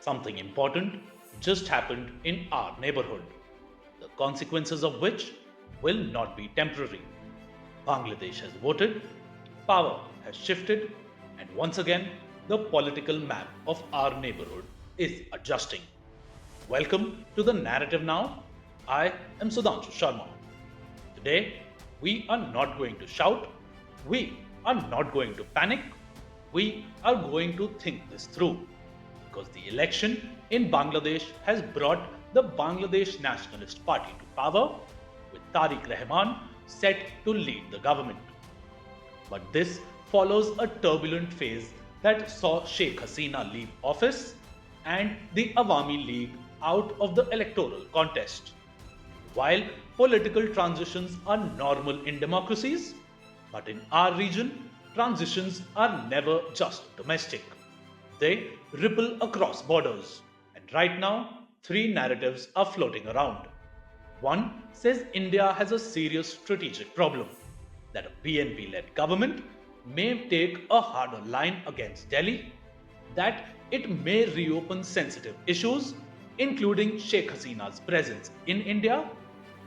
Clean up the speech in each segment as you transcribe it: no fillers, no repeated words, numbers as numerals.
Something important just happened in our neighborhood, the consequences of which will not be temporary. Bangladesh has voted, power has shifted, and once again, the political map of our neighborhood is adjusting. Welcome to the narrative now. I am Sudanshu Sharma. Today, we are not going to shout, we are not going to panic, we are going to think this through. Because the election in Bangladesh has brought the Bangladesh Nationalist Party to power, with Tarique Rahman set to lead the government. But this follows a turbulent phase that saw Sheikh Hasina leave office and the Awami League out of the electoral contest. While political transitions are normal in democracies, but in our region, transitions are never just domestic. They ripple across borders. And right now, three narratives are floating around. One says India has a serious strategic problem, that a BNP led government may take a harder line against Delhi, that it may reopen sensitive issues, including Sheikh Hasina's presence in India,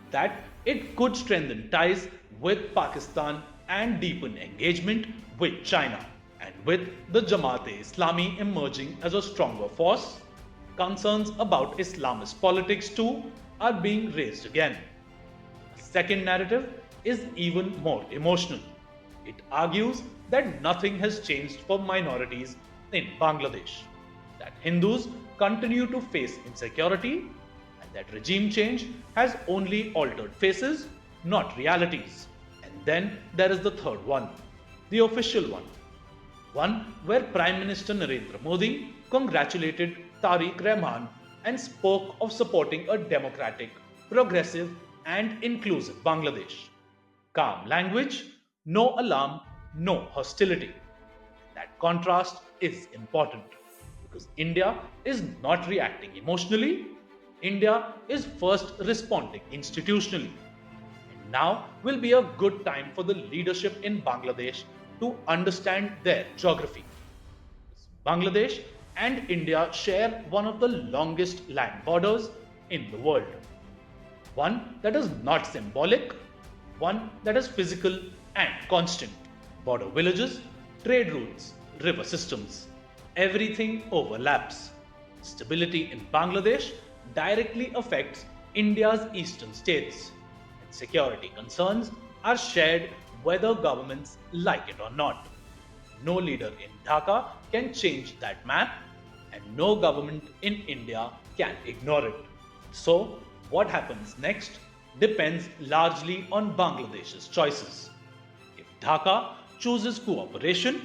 that it could strengthen ties with Pakistan and deepen engagement with China. And with the Jamaat-e-Islami emerging as a stronger force, concerns about Islamist politics too are being raised again. A second narrative is even more emotional. It argues that nothing has changed for minorities in Bangladesh, that Hindus continue to face insecurity, and that regime change has only altered faces, not realities. And then there is the third one, the official one where Prime Minister Narendra Modi congratulated Tarique Rahman and spoke of supporting a democratic, progressive, and inclusive Bangladesh. Calm language, no alarm, no hostility. That contrast is important because India is not reacting emotionally, India is first responding institutionally. And now will be a good time for the leadership in Bangladesh to understand their geography. Bangladesh and India share one of the longest land borders in the world. One that is not symbolic, one that is physical and constant. Border villages, trade routes, river systems, everything overlaps. Stability in Bangladesh directly affects India's eastern states, and security concerns are shared whether governments like it or not. No leader in Dhaka can change that map, and no government in India can ignore it. So, what happens next depends largely on Bangladesh's choices. If Dhaka chooses cooperation,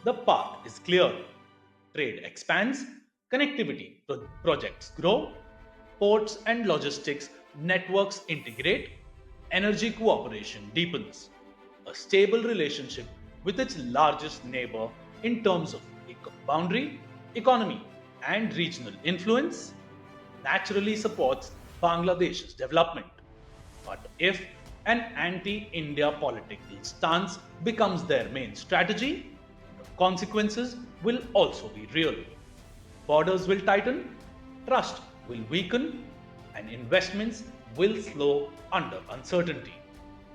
the path is clear. Trade expands, connectivity projects grow, ports and logistics networks integrate, energy cooperation deepens. A stable relationship with its largest neighbor in terms of boundary, economy, and regional influence naturally supports Bangladesh's development. But if an anti India political stance becomes their main strategy, the consequences will also be real. Borders will tighten, trust will weaken, and investments will slow under uncertainty.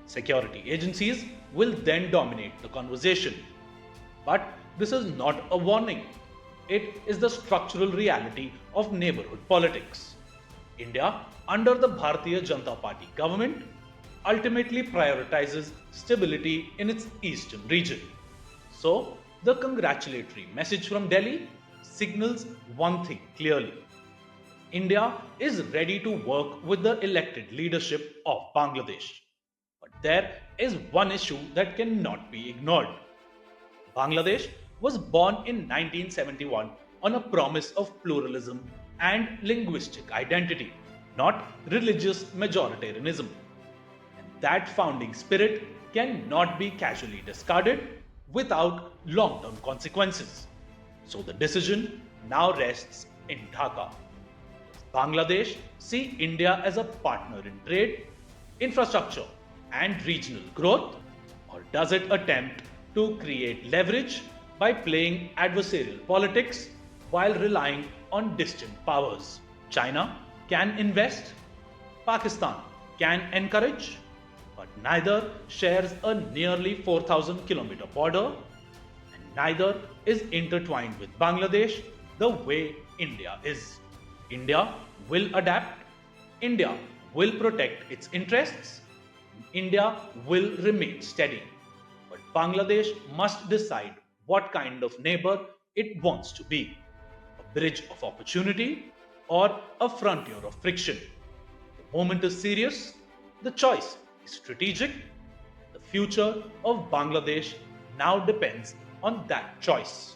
Security agencies will then dominate the conversation. But this is not a warning. It is the structural reality of neighborhood politics. India, under the Bharatiya Janata Party government, ultimately prioritizes stability in its eastern region. So, the congratulatory message from Delhi signals one thing clearly. India is ready to work with the elected leadership of Bangladesh. But there is one issue that cannot be ignored. Bangladesh was born in 1971 on a promise of pluralism and linguistic identity, not religious majoritarianism. And that founding spirit cannot be casually discarded without long term consequences. So the decision now rests in Dhaka. Does Bangladesh see India as a partner in trade, infrastructure, and regional growth, or does it attempt to create leverage by playing adversarial politics while relying on distant powers. China can invest, Pakistan can encourage, but neither shares a nearly 4,000-kilometer border and neither is intertwined with Bangladesh the way India is. India will adapt, India will protect its interests, India will remain steady. But Bangladesh must decide what kind of neighbor it wants to be, a bridge of opportunity or a frontier of friction. The moment is serious, the choice is strategic. The future of Bangladesh now depends on that choice.